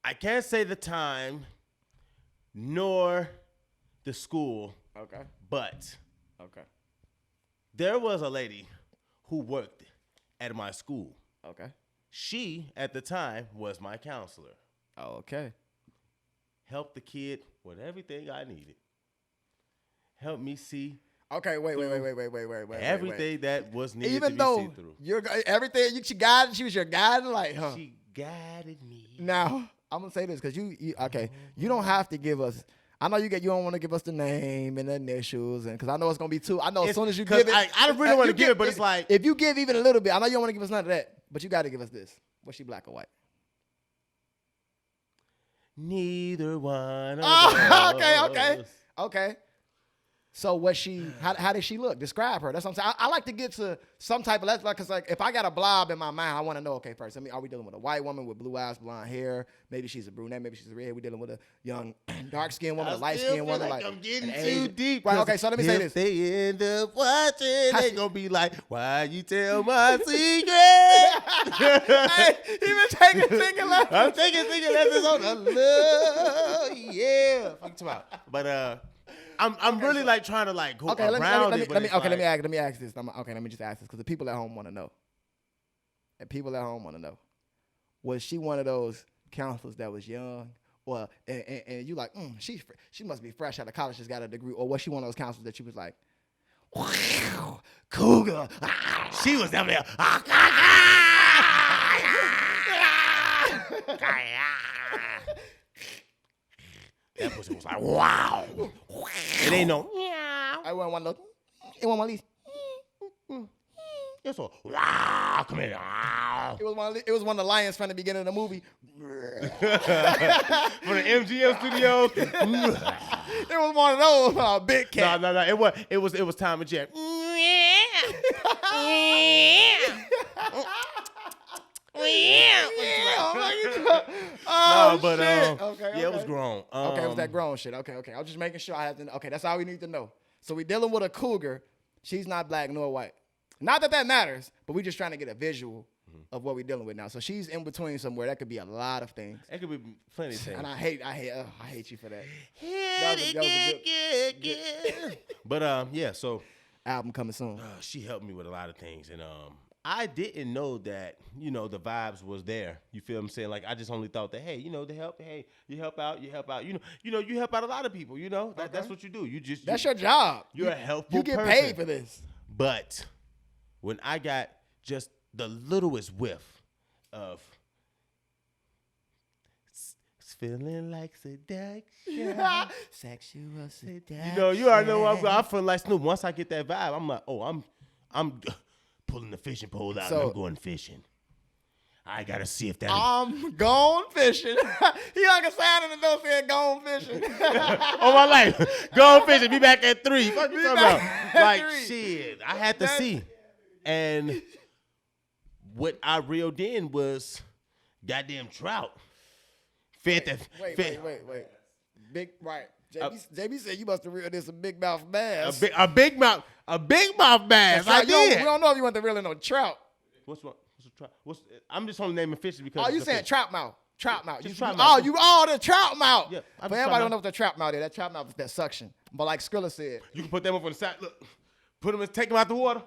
I can't say the time nor the school. Okay. But Okay. There was a lady who worked at my school. Okay. She, at the time, was my counselor. Okay. Helped the kid with everything I needed. Helped me see Okay, wait. everything that was needed Even to be though seen through. you're everything she guided, she was your guide, like, huh? She guided me. Now I'm gonna say this because you don't have to give us. I know you don't want to give us the name and the initials, and because I know it's gonna be too. I know as soon as you give it, I don't really want to give it, but it's like if you give even a little bit, I know you don't want to give us none of that, but you got to give us this. Was she black or white? neither one of Oh, okay. So was she? How did she look? Describe her. That's what I'm saying. I like to get to some type of that's like, cause like if I got a blob in my mind, I want to know. Okay, first, I mean, are we dealing with a white woman with blue eyes, blonde hair? Maybe she's a brunette. Maybe she's a redhead. We dealing with a young, dark skinned woman, a light skinned woman. Like I'm getting an too Asian. deep. Right. Okay. So let me say this. They end up watching. They gonna be like, "Why you tell my secret?" Hey, he been taking singing lessons. I'm taking singing lessons on the love. Yeah. Fuck you about. But I'm really like trying to like go around it. Let me ask this. Let me just ask this because the people at home want to know. And people at home want to know. Was she one of those counselors that was young, or and you like, she must be fresh out of college, just got a degree, or was she one of those counselors that you was like, Cougar? She was down there. That pussy was like, wow. It ain't no. I want one of those. It want one of these. It's a wow. Come here. It was one of the lions from the beginning of the movie. For the MGM studio. It was one of those big cat. No. It was Tom and Jerry. It was grown. Okay, it was that grown shit. Okay. I was just making sure I had to. Okay, that's all we need to know. So we dealing with a cougar. She's not black nor white. Not that matters, but we just trying to get a visual of what we're dealing with now. So she's in between somewhere. That could be a lot of things. It could be plenty of things. And I hate you for that. But yeah, so album coming soon. She helped me with a lot of things, and I didn't know that, the vibes was there. You feel what I'm saying? Like, I just only thought that, hey, the help, hey, you help out. You help out a lot of people, That's what you do. That's your job. You're a helpful You get person. paid for this. But when I got just the littlest whiff of it's feeling like seduction. Sexual seduction. You already know what I feel like Snoop. Once I get that vibe, I'm like, oh, I'm pulling the fishing pole out and I'm going fishing. I gotta see if that. I'm gone fishing. He like a sign in the door saying gone fishing. All my life, gone fishing. Be back at 3. What you talking about? Like 3. Shit, I had to see. And what I reeled in was goddamn trout. Wait. Big right. JB said you must have reeled in some big mouth bass. A big mouth bass. I did. We don't know if you want to reel in no trout. What's a trout? I'm just only naming fishes because. Oh, you saying trout mouth? Trout mouth. Just trout mouth. The trout mouth. Yeah. But everybody don't know what the trout mouth is. That trout mouth is that suction. But like Skriller said, you can put them up on the side. Look, take them out the water.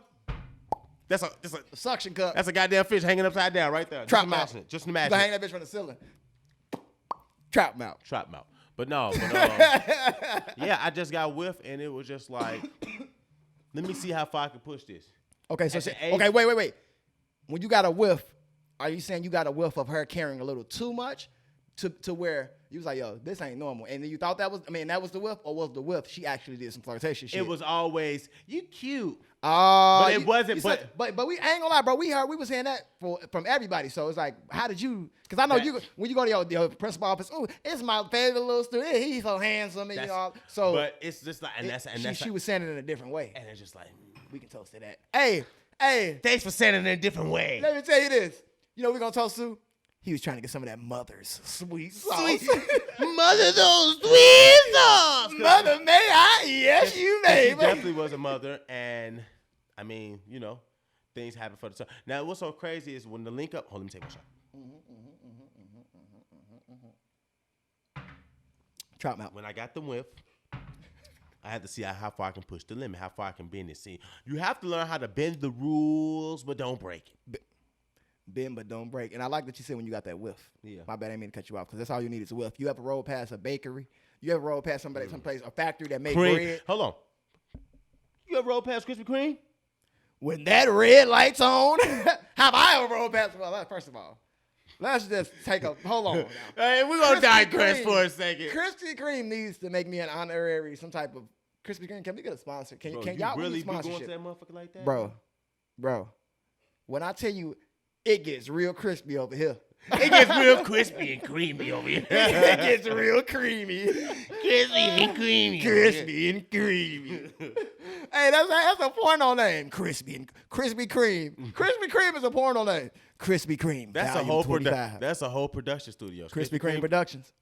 That's a suction cup. That's a goddamn fish hanging upside down right there. Trout mouth. Just You imagine. can hang that bitch from the ceiling. Trout mouth. But no, yeah, I just got whiff and it was just like, let me see how far I can push this. Okay, so wait. When you got a whiff, are you saying you got a whiff of her caring a little too much to where you was like, yo, this ain't normal? And then you thought that was the whiff, or was the whiff she actually did some flirtation shit? It was always, you cute. But it wasn't. But we ain't gonna lie, bro. We was hearing that from everybody. So it's like, how did you? Because I know when you go to your principal office, oh, it's my favorite little student. He's so handsome, and So, but it's just like, she was saying it in a different way, and it's just like, we can toast to that. Hey, thanks for saying it in a different way. Let me tell you this. We're gonna toast to. He was trying to get some of that mother's sweet sauce. Mother, those sweet sauce. Mother, may I? Yes, you may. She definitely was a mother, and I mean, things happen for the son. Now, what's so crazy is when the link up. Hold on, let me take my shot. Trout mouth. When I got the whiff, I have to see how far I can push the limit, how far I can bend it. See, you have to learn how to bend the rules, but don't break it. Bend but don't break. And I like that you said when you got that whiff. Yeah. My bad, I didn't mean to cut you off because that's all you need is a whiff. You ever roll past a bakery? You ever roll past someplace, a factory that make bread? Hold on. You ever roll past Krispy Kreme? When that red light's on, have I ever rolled past? Well, first of all, let's just take a hold on. Now. Hey, we're gonna digress for a second. Krispy Kreme needs to make me an honorary, some type of Krispy Kreme. Can we get a sponsor? Can y'all really be going to sponsorship? that motherfucker like that, Bro? When I tell you, it gets real crispy over here. It gets real crispy and creamy over here. It gets real creamy. Crispy and creamy. Crispy and creamy. Hey, that's a porno name. Krispy Kreme. Krispy Kreme is a porno name. Krispy Kreme. That's a whole That's a whole production studio. Krispy Kreme Productions.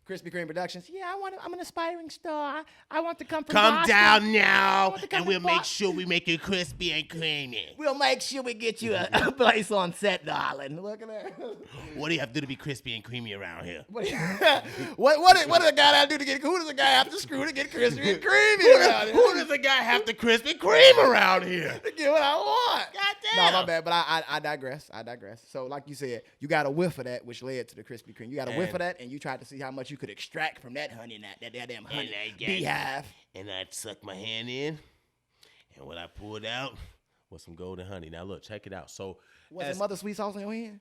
Krispy Kreme Productions. Yeah, I'm an aspiring star. I want to come from Come Boston. down now, to come and we'll from make Boston. sure we make it crispy and creamy. We'll make sure we get you a place on set, darling. Look at that. What do you have to do to be crispy and creamy around here? What does a guy have to do to get? Who does a guy have to screw to get crispy and creamy around here? Who does a guy have to Krispy Kreme around here? To get what I want? Goddamn. No, my bad, but I digress. So, like you said, you got a whiff of that, which led to the Krispy Kreme. You got a whiff of that, and you tried to see how much you could extract from that honey, that damn honey beehive. And I sucked my hand in, and what I pulled out was some golden honey. Now look, check it out. So Was it mother sweet sauce on your hand?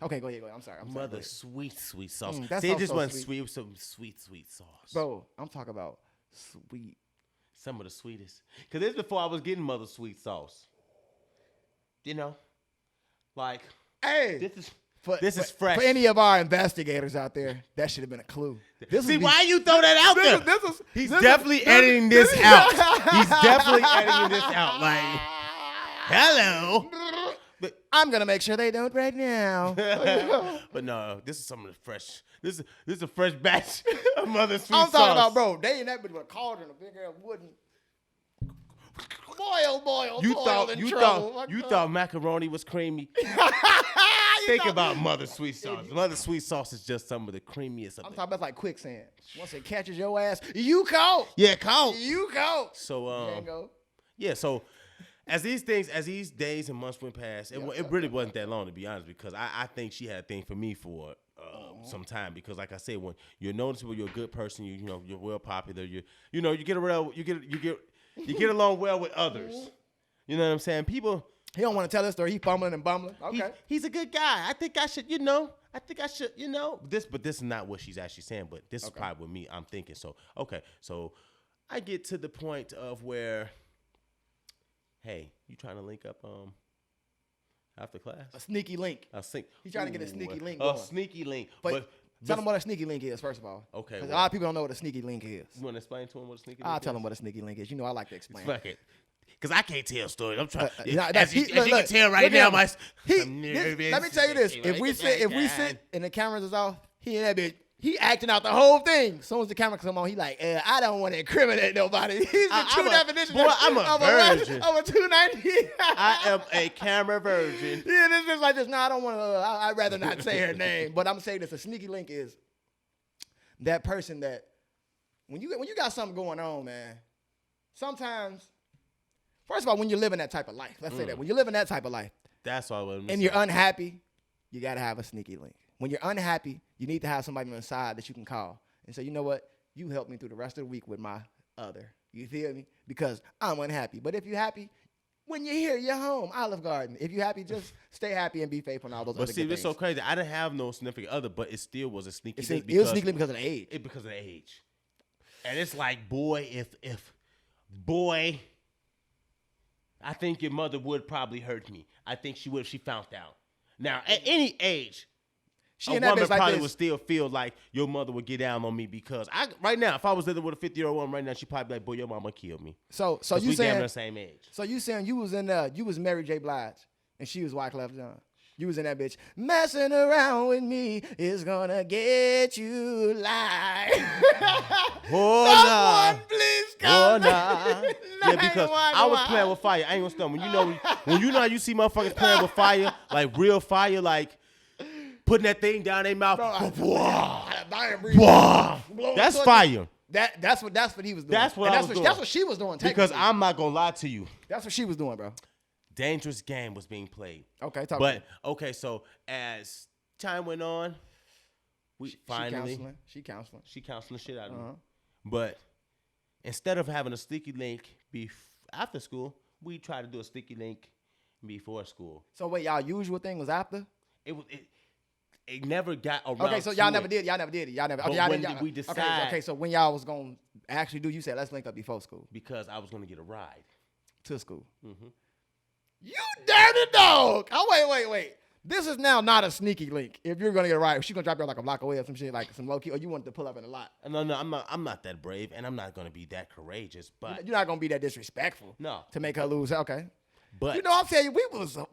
Okay, go ahead. I'm sorry. Mother sweet sauce. That See, it sauce just so wasn't sweet. sweet. It was some sweet sauce. Bro, I'm talking about sweet. Some of the sweetest. Because this is before I was getting mother sweet sauce. You know, like, Hey, this is fresh. For any of our investigators out there, that should have been a clue. See, why you throw that out there? He's definitely editing this out. He's definitely editing this out. Like, hello. I'm gonna make sure they don't right now. But no, this is some of the fresh. This is a fresh batch of mother sweet sauce. I'm talking about, bro. They in that bitch with a cauldron, a big ass wooden. Boil. You thought macaroni was creamy. Think about mother sweet sauce. Mother sweet sauce is just some of the creamiest of I'm it. talking about like quicksand. Once it catches your ass, you caught. Yeah, caught. You caught. So yeah. So as these days and months went past, it really wasn't that long, to be honest, because I think she had a thing for me for some time, because like I said, when you're noticeable, you're a good person, you're well popular, you get along well with others. You know what I'm saying? People. He don't want to tell this story. He fumbling and bumbling. Okay. He's a good guy. I think I should, But this is not what she's actually saying, but this is probably what I'm thinking. So, okay. So I get to the point of where, hey, you trying to link up after class? A sneaky link. He's trying to get a sneaky link going. A sneaky link. But tell him what a sneaky link is, first of all. Okay. Because a lot of people don't know what a sneaky link is. You want to explain to him what a sneaky link is? I'll tell him what a sneaky link is. You know I like to explain. Fuck it. Because I can't tell stories. I'm trying. Look, as you can tell right now, I'm nervous. Let me tell you this. If we sit and the cameras is off, he in that bitch. He acting out the whole thing. As soon as the camera come on, he like, I don't want to incriminate nobody. He's the true definition I'm a virgin. of a 290. I am a camera virgin. Yeah, this is like this. No, I don't want to. I'd rather not say her name. But I'm saying this. A sneaky link is that person that when you got something going on, man. Sometimes, first of all, when you're living that type of life, let's say that when you're living that type of life, that's all. And you're unhappy, you got to have a sneaky link. When you're unhappy, you need to have somebody on the side that you can call and say, you know what? You help me through the rest of the week with my other. You feel me? Because I'm unhappy. But if you're happy, when you're here, you're home. Olive Garden. If you're happy, just stay happy and be faithful and all those other good things. But see, it's so crazy. I didn't have no significant other, but it still was a sneaky link. It was sneaky link because of the age. Because of the age. And it's like, boy, I think your mother would probably hurt me. I think she would if she found out. Now, at any age, a woman probably would still feel like your mother would get down on me, because right now, if I was living with a 50-year-old woman right now, she'd probably be like, boy, your mama killed me. So you we saying damn the same age. So you saying you was in you was Mary J. Blige and she was Wyclef Jean. You was in that bitch. Messing around with me is gonna get you live. Oh, someone please come. Oh, nah. Yeah, because I was playing with fire. I ain't gonna stop. When you know how you see motherfuckers playing with fire, like real fire, like putting that thing down their mouth. That's fire. That's what he was doing. That's what and I that's was what, doing. That's what she was doing. Because technically. I'm not gonna lie to you. That's what she was doing, bro. Dangerous game was being played. Okay, talk. But okay, so as time went on, we finally she counseling the shit out of me. But instead of having a sticky link after school, we tried to do a sticky link before school. So wait, y'all usual thing was after? It never got around. Okay, so y'all never did. Y'all never did it. Y'all never. Okay, But y'all when didn't, did we decide? Okay, so when y'all was gonna actually do, you said let's link up before school Because I was gonna get a ride to school. Mm-hmm. You dirty dog! Oh wait. This is now not a sneaky link. If you're gonna get a ride, she's gonna drop you like a block away or some shit, like some low key, or you want to pull up in a lot. No, I'm not that brave, and I'm not gonna be that courageous. But You're not gonna be that disrespectful. No. To make her lose. Okay. But You know, I'll tell you, we was a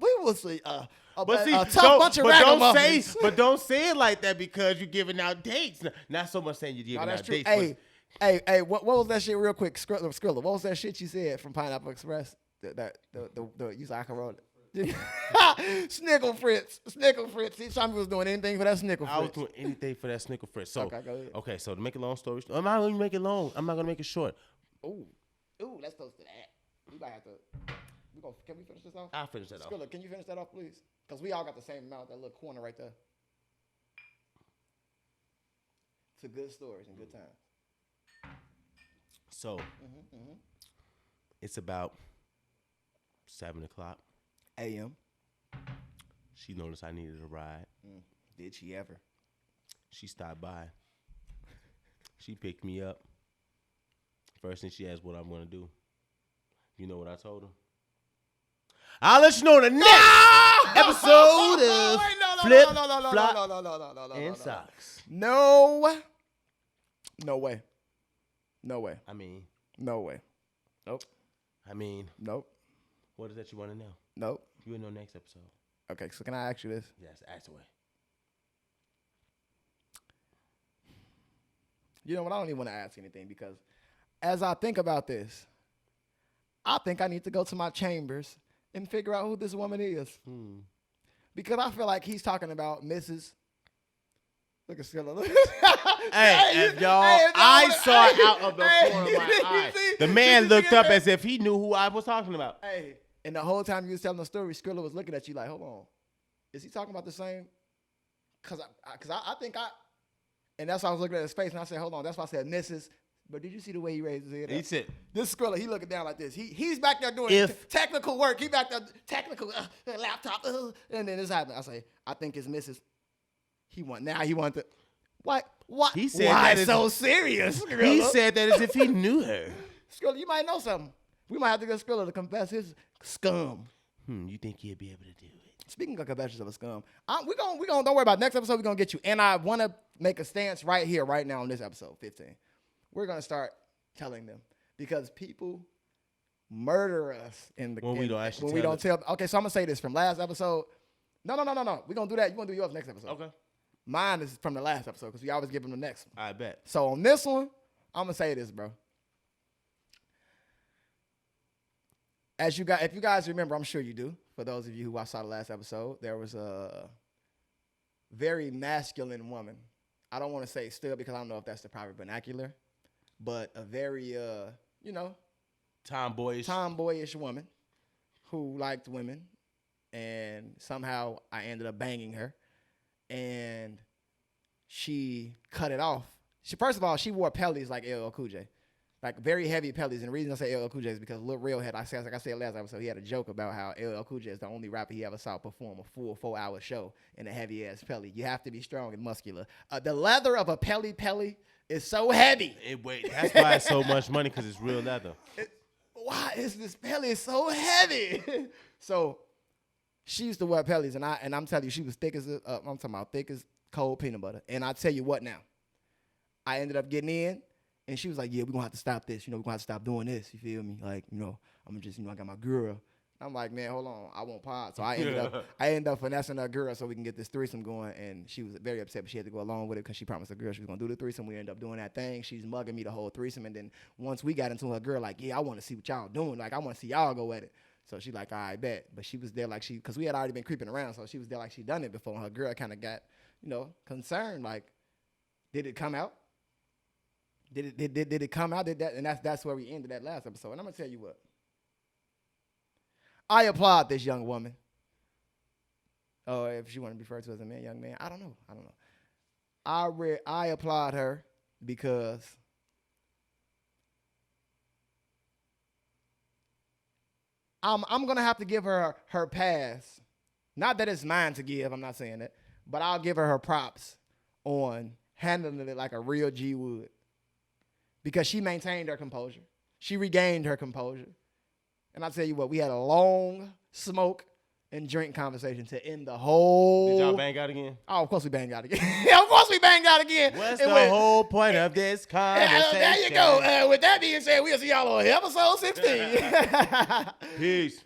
But see, tough bunch of ragamuffins. don't say it like that because you're giving out dates. Not so much saying you're giving that's out true. dates. Hey, what was that shit real quick? Skriller, what was that shit you said from Pineapple Express? The you said I can roll it. Snickle Fritz. See, Tashamby was doing anything for that Snickle Fritz. I was doing anything for that Snickle Fritz. So Okay, go ahead. okay, so to make a long story short, I'm not gonna make it long. I'm not gonna make it short. Ooh, let's close to that. We might have to. Can we finish this off? I'll finish that off. Skriller, can you finish that off, please? Because we all got the same amount. That little corner right there. It's a good stories and good times. So it's about 7:00 A.M. She noticed I needed a ride. Did she ever? She stopped by. She picked me up. First thing she asked what I'm gonna do. You know what I told her? I'll let you know in the next episode of Flip, Flop, and Socks. No way. I mean, No way. Nope. Nope. What is that you want to know? Nope. You will know next episode. Okay, so can I ask you this? Yes, ask away. You know what? I don't even want to ask anything because as I think about this, I think I need to go to my chambers and figure out who this woman is. Because I feel like he's talking about Mrs. Look at Skriller. Hey, I saw it out of the corner of my eye. The man looked up as if he knew who I was talking about. Hey, and the whole time you was telling the story, Skriller was looking at you like, hold on. Is he talking about the same? Because I think and that's why I was looking at his face, and I said, hold on. That's why I said Mrs. But did you see the way he raised his head up? He said, This Skriller, he looking down like this. He's back there doing technical work. He back there technical laptop. And then this happened. I say, I think it's Mrs. He want to. What? He said why that so serious, Skriller? he said that as if he knew her. Skriller, you might know something. We might have to get Skriller to confess his scum. You think he'll be able to do it? Speaking of confessions of a scum, we gonna don't worry about it. Next episode. We're gonna get you. And I want to make a stance right here, right now, on this episode 15. We're gonna start telling them because people murder us when we don't actually when we don't tell. Okay, so I'm gonna say this from last episode. No. We're gonna do that. You wanna do yours next episode? Okay. Mine is from the last episode because we always give them the next one. I bet. So on this one, I'm gonna say this, bro. If you guys remember, I'm sure you do. For those of you who saw the last episode, there was a very masculine woman. I don't want to say still because I don't know if that's the proper vernacular, but a very tomboyish woman who liked women, and somehow I ended up banging her, and she cut it off. First of all, she wore pellies like LL Cool J. Like very heavy pellies, and the reason I say LL Cool J is because Lil Real had, like I said last episode, he had a joke about how LL Cool J is the only rapper he ever saw perform a full 4-hour show in a heavy ass pelly. You have to be strong and muscular. The leather of a pelly is so heavy. That's why it's so much money, because it's real leather. Why is this pelly so heavy? So she used to wear pellies, and I'm telling you, she was thick as thick as cold peanut butter. And I tell you what now, I ended up getting in. And she was like, yeah, we're going to have to stop this. We're going to have to stop doing this. You feel me? Like, I'm just, I got my girl. I'm like, man, hold on. I won't pod. So I ended up finessing her girl so we can get this threesome going. And she was very upset, but she had to go along with it because she promised the girl she was going to do the threesome. We ended up doing that thing. She's mugging me the whole threesome. And then once we got into her girl, like, yeah, I want to see what y'all doing. Like, I want to see y'all go at it. So she like, all right, bet. But she was there like because we had already been creeping around. So she was there like she done it before. And her girl kind of got, concerned. Like, did it come out? Did it come out? Did that? And that's where we ended that last episode. And I'm gonna tell you what. I applaud this young woman. Oh, if she want to be referred to as a man, young man, I don't know. I applaud her because I'm gonna have to give her pass. Not that it's mine to give. I'm not saying that, but I'll give her props on handling it like a real G would, because she maintained her composure. She regained her composure, and I'll tell you what, we had a long smoke and drink conversation to end the whole. Did y'all bang out again? Oh, of course we banged out again. Of course we banged out again. What's the whole point of this conversation? There you go. With that being said, we'll see y'all on episode 16. Peace.